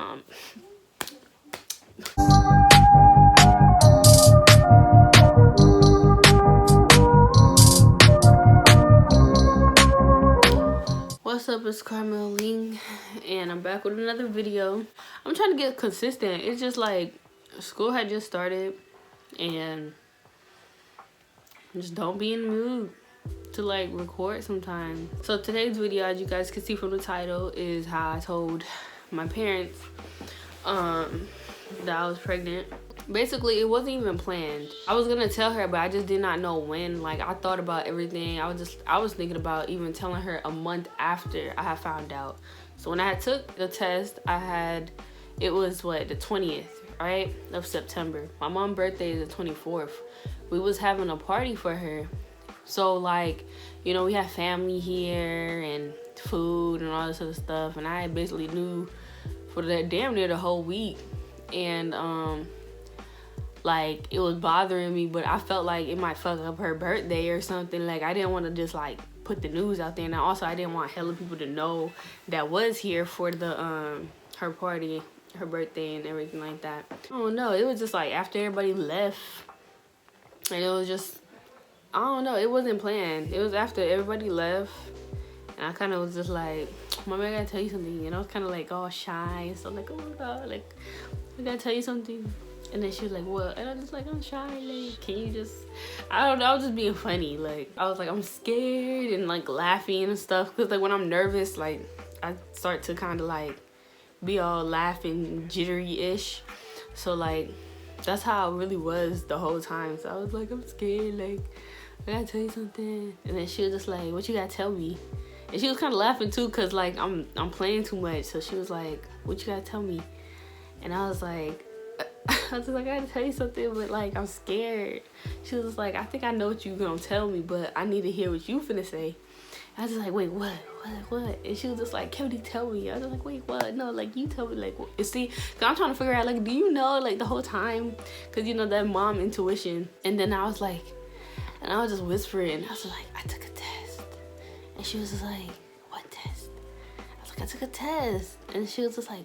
What's up, it's KARMEL LING, and I'm back with another video. I'm trying to get consistent. It's just like school had just started and just don't be in the mood to like record sometimes. So today's video, as you guys can see from the title, is how I told my parents that I was pregnant. Basically, it wasn't even planned. I was gonna tell her, but I just did not know when. Like, I thought about everything. I was thinking about even telling her a month after I had found out. So when I took the test, it was what, the 20th, right, of September. My mom's birthday is the 24th. We was having a party for her. So like, you know, we had family here and food and all this other stuff. And I basically knew for that damn near the whole week. And like, it was bothering me, but I felt like it might fuck up her birthday or something. Like, I didn't want to just like put the news out there, and also I didn't want hella people to know that was here for the her party, her birthday and everything like that. I don't know, it was just like after everybody left, and it was just, I don't know, it wasn't planned. It was after everybody left, and I kind of was just like, Mommy, I gotta tell you something. And I was kind of like all shy and stuff, like, oh my god, like, I gotta tell you something. And then she was like, what? And I was just like, I'm shy, like, can you just, I don't know, I was just being funny. Like, I was like, I'm scared and like laughing and stuff. Cause like when I'm nervous, like I start to kind of like be all laughing, jittery-ish. So like, that's how it really was the whole time. So I was like, I'm scared, like, I gotta tell you something. And then she was just like, what you gotta tell me? And she was kind of laughing too, cause like I'm playing too much. So she was like, what you gotta tell me? And I was like, I was like, I gotta tell you something, but like, I'm scared. She was like, I think I know what you gonna tell me, but I need to hear what you finna say. I was just like, wait, what? And she was just like, Cody, tell me. I was like, wait, what? No, like, you tell me, like, what? You see, cause I'm trying to figure out, like, do you know, like, the whole time? Cause you know, that mom intuition. And then I was like, and I was just whispering. I was like, I took a test. And she was just like, what test? I was like, I took a test. And she was just like,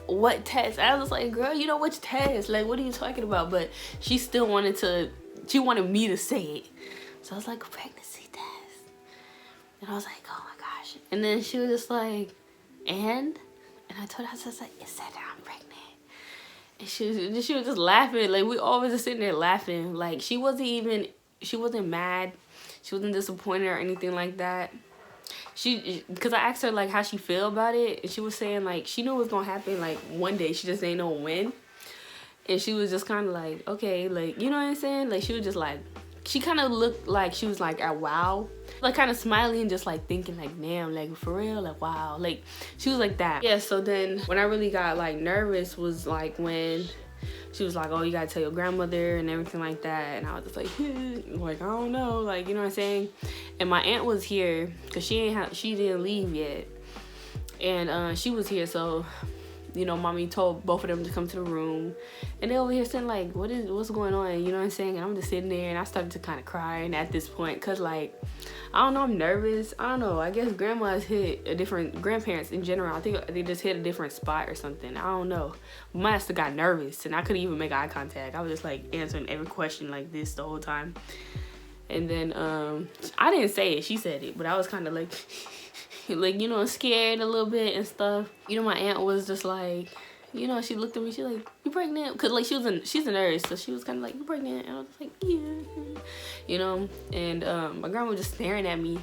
what test? I was like, girl, you know which test? Like, what are you talking about? But she still she wanted me to say it. So I was like, pregnancy test. And I was like, oh my gosh. And then she was just like, and I told her, I was like, it said that I'm pregnant. And she was just laughing. Like, we always just sitting there laughing. Like, she wasn't mad. She wasn't disappointed or anything like that. Because I asked her like how she feel about it, and she was saying like she knew it was gonna happen like one day, she just didn't know when. And she was just kind of like, okay, like, you know what I'm saying? Like, she was just like, she kind of looked like she was like at wow, like kind of smiling and just like thinking like, damn, like for real, like wow, like she was like that. Yeah. So then when I really got like nervous was like when she was like, oh, you gotta tell your grandmother and everything like that. And I was just like, like, I don't know, like, you know what I'm saying? And my aunt was here because she didn't leave yet. And she was here, so, you know, mommy told both of them to come to the room. And they over here saying like, what's going on? You know what I'm saying? And I'm just sitting there, and I started to kind of crying at this point, because like, I don't know, I'm nervous. I don't know, I guess grandma's hit a different, grandparents in general, I think they just hit a different spot or something. I don't know. My ass got nervous, and I couldn't even make eye contact. I was just like answering every question like this the whole time. And then I didn't say it, she said it, but I was kind of like like, you know, scared a little bit and stuff. You know, my aunt was just like, you know, she looked at me, she like, you pregnant? Because like she's a nurse, so she was kind of like, you pregnant? And I was like, yeah, you know. And my grandma was just staring at me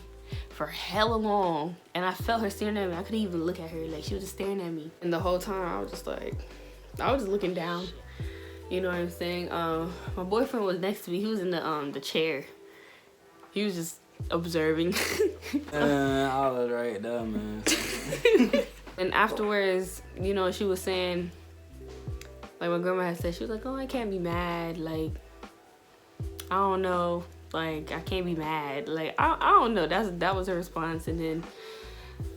for hella long, and I felt her staring at me. I couldn't even look at her, like she was just staring at me. And the whole time I was just like, I was just looking down, you know what I'm saying? My boyfriend was next to me. He was in the chair. He was just observing. I was right there, man. And afterwards, you know, she was saying, like my grandma had said, she was like, oh, I can't be mad, like, I don't know, like, I can't be mad, like, I don't know. That was her response. And then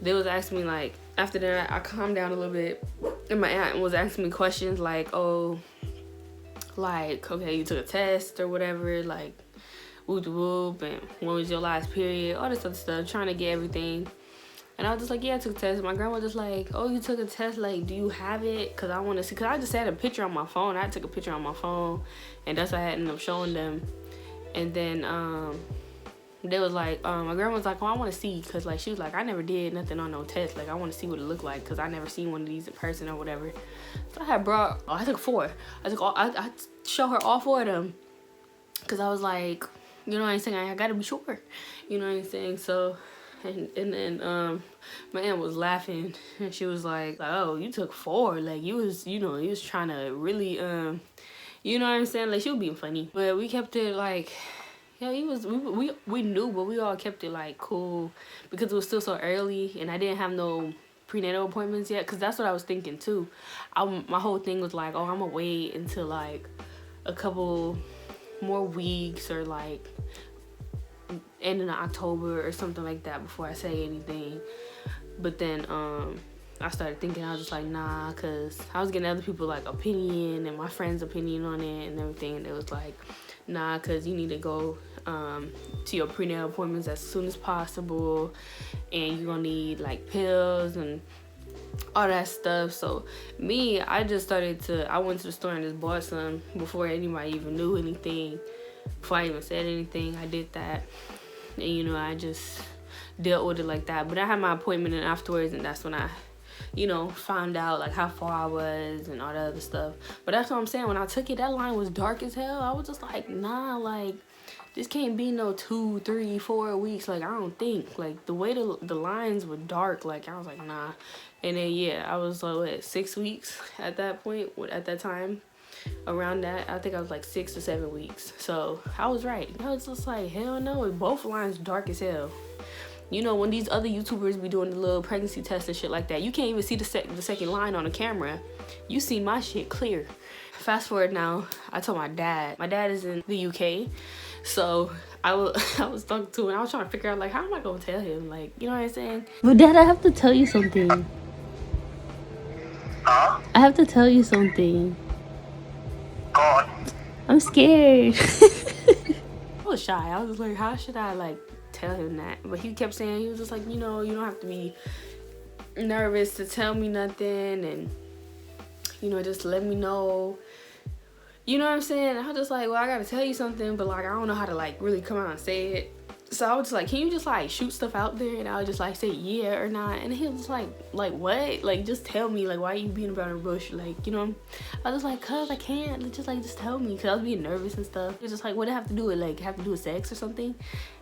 they was asking me, like, after that, I calmed down a little bit, and my aunt was asking me questions like, oh, like, okay, you took a test or whatever, like, whoop whoop, and when was your last period, all this other stuff, trying to get everything. And I was just like, yeah, I took a test. My grandma was just like, oh, you took a test, like, do you have it? Because I want to see, because I just had a picture on my phone. I took a picture on my phone, and that's what I ended up showing them. And then they was like, my grandma was like, oh, I want to see, because like she was like, I never did nothing on no test, like I want to see what it looked like, because I never seen one of these in person or whatever. So I had brought, I took 4. I show her all 4 of them, because I was like, you know what I'm saying, I gotta be sure, you know what I'm saying. So and then my aunt was laughing, and she was like, oh, you took 4, like you was, you know, you was trying to really you know what I'm saying, like she was being funny. But we kept it like, yeah, we knew, but we all kept it like cool, because it was still so early, and I didn't have no prenatal appointments yet, because that's what I was thinking too. My whole thing was like, oh, I'm gonna wait until like a couple more weeks, or like ending of October or something like that, before I say anything. But then I started thinking, I was just like, nah, because I was getting other people like opinion, and my friends' opinion on it and everything, and it was like, nah, because you need to go to your prenatal appointments as soon as possible, and you're gonna need like pills and all that stuff. So me, I just started to, I went to the store and just bought some before anybody even knew anything, before I even said anything. I did that, and you know, I just dealt with it like that. But I had my appointment, and afterwards, and that's when I, you know, found out like how far I was and all that other stuff. But that's what I'm saying, when I took it, that line was dark as hell. I was just like, nah, like this can't be no 2, 3, 4 weeks. Like I don't think, like the way the lines were dark, like I was like, nah. And then yeah, I was like, what, 6 weeks at that point, at that time, around that. I think I was like 6 to 7 weeks. So I was right. I was just like, hell no, both lines dark as hell. You know, when these other YouTubers be doing the little pregnancy tests and shit like that, you can't even see the second line on the camera. You see my shit clear. Fast forward now, I told my dad. My dad is in the UK, so I was talking to him, and I was trying to figure out like, how am I gonna tell him, like, you know what I'm saying? But Dad, I have to tell you something. Huh? I have to tell you something. God. I'm scared. I was shy. I was like, how should I like tell him that? But he kept saying, he was just like, you know, you don't have to be nervous to tell me nothing, and you know, just let me know. You know what I'm saying? I was just like, well, I gotta tell you something, but like I don't know how to like really come out and say it. So I was just like, can you just like shoot stuff out there? And I would just like say yeah or not. And he was just like what? Like just tell me, like why are you being about a bush? Like, you know, I was just like, cause I can't. Just tell me, cause I was being nervous and stuff. It was just like, what did it have to do with, like have to do with sex or something?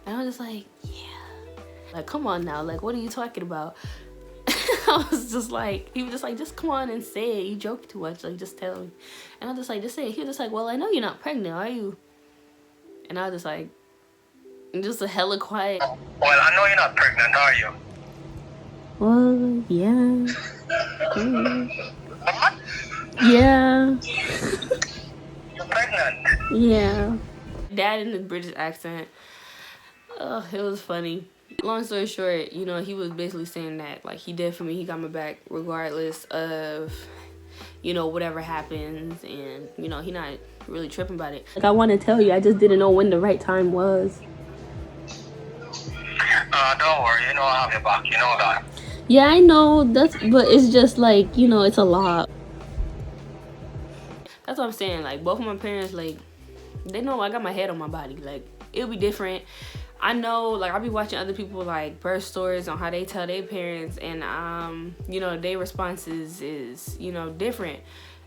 And I was just like, yeah. Like, come on now, like what are you talking about? I was just like, he was just like, just come on and say it. You joke too much, like just tell me. And I was just like, just say it. He was just like, well, I know you're not pregnant, are you? And I was just like, just a hella quiet. Well, I know you're not pregnant, are you? Well, yeah. What? Yeah. You're pregnant? Yeah. Dad in the British accent. Oh, it was funny. Long story short, you know, he was basically saying that, like, he did for me. He got my back regardless of, you know, whatever happens. And, you know, he not really tripping about it. Like, I want to tell you, I just didn't know when the right time was. Don't worry, you know I have your back, you know that. Yeah, I know. But it's just like, you know, it's a lot. That's what I'm saying. Like, both of my parents, like, they know I got my head on my body. Like, it'll be different. I know, like, I'll be watching other people, like, birth stories on how they tell their parents, and, you know, their responses is, you know, different.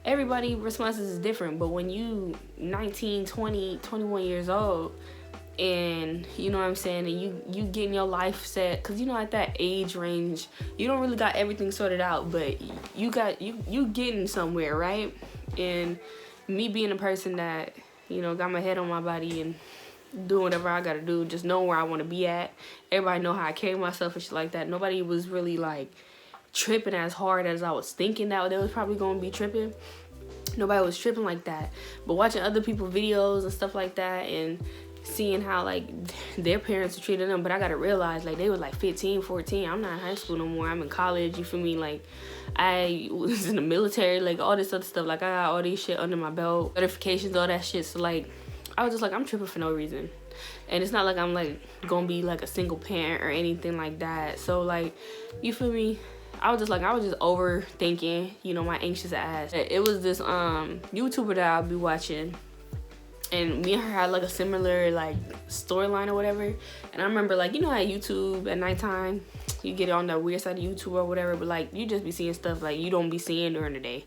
Everybody's responses is different, but when you 19, 20, 21 years old, and, you know what I'm saying, and you getting your life set, because, you know, at that age range, you don't really got everything sorted out, but you getting somewhere, right? And me being a person that, you know, got my head on my body and doing whatever I gotta do, just knowing where I want to be at. Everybody know how I carry myself and shit like that. Nobody was really like tripping as hard as I was thinking that they was probably gonna be tripping. Nobody was tripping like that. But watching other people's videos and stuff like that, and seeing how like their parents treated them, but I gotta realize, like, they was like 15, 14. I'm not in high school no more. I'm in college, you feel me? Like, I was in the military, like all this other stuff. Like, I got all these shit under my belt, certifications, all that shit. So like, I was just like, I'm tripping for no reason. And it's not like I'm like gonna be like a single parent or anything like that. So like, you feel me? I was just overthinking, you know, my anxious ass. It was this YouTuber that I'll be watching, and me and her had like a similar like storyline or whatever. And I remember, like, you know, at YouTube at nighttime, you get on the weird side of YouTube or whatever, but like you just be seeing stuff like you don't be seeing during the day.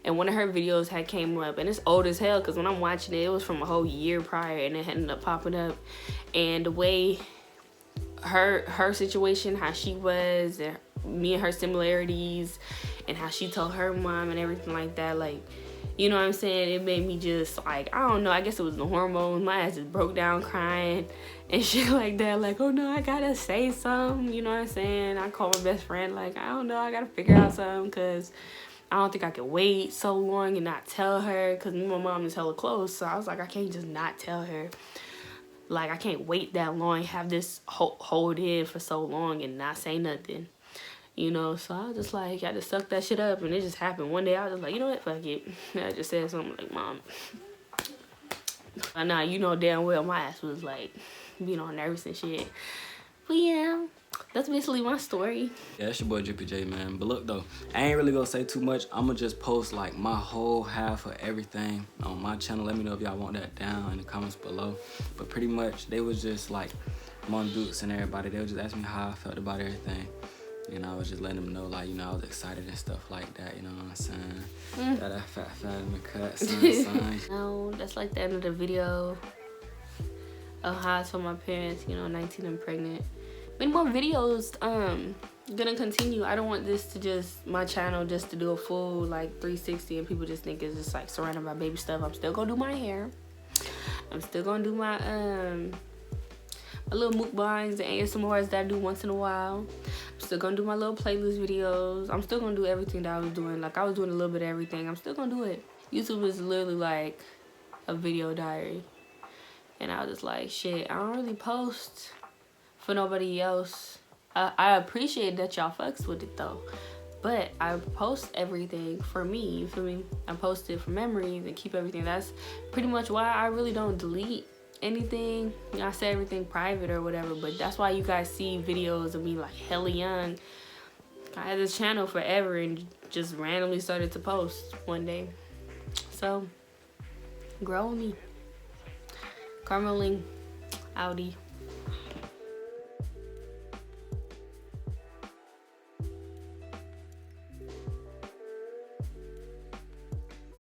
And one of her videos had came up, and it's old as hell because when I'm watching it, it was from a whole year prior, and it ended up popping up. And the way her situation, how she was, and me and her similarities, and how she told her mom and everything like that, like, you know what I'm saying, it made me just like, I don't know, I guess it was the hormones. My ass just broke down crying and shit like that, like, oh no, I gotta say something, you know what I'm saying. I called my best friend, like, I don't know, I gotta figure out something, because I don't think I can wait so long and not tell her, because me and my mom is hella close. So I was like, I can't just not tell her. Like, I can't wait that long, have this hold in for so long and not say nothing, you know. So I was just like, I just sucked that shit up, and it just happened one day. I was just like, you know what, fuck it. And I just said something like, Mom. Now you know damn well my ass was like being all nervous and shit. But yeah, that's basically my story. Yeah, that's your boy Drippy J, man. But look though, I ain't really gonna say too much. I'm gonna just post like my whole half of everything on my channel. Let me know if y'all want that down in the comments below. But pretty much they was just like Mom Dukes and everybody, they would just ask me how I felt about everything. And I was just letting them know, like, you know, I was excited and stuff like that, you know what I'm saying? Got that fat in the cut, son. No, that's like the end of the video of how I told my parents, you know, 19 and pregnant. Many more videos gonna continue. I don't want this to just, my channel just to do a full like 360 and people just think it's just like surrounded by baby stuff. I'm still gonna do my hair. I'm still gonna do my my little mukbangs and ASMRs that I do once in a while. I'm still gonna do my little playlist videos. I'm still gonna do everything that I was doing. Like, I was doing a little bit of everything. I'm still gonna do it. YouTube is literally like a video diary. And I was just like, shit, I don't really post for nobody else. I appreciate that y'all fucks with it though. But I post everything for me, you feel me? I post it for memories and keep everything. That's pretty much why I really don't delete anything. You know, I say everything private or whatever, but that's why you guys see videos of me like hella young. I had this channel forever and just randomly started to post one day. So, grow with me. KARMEL LING, Outtie.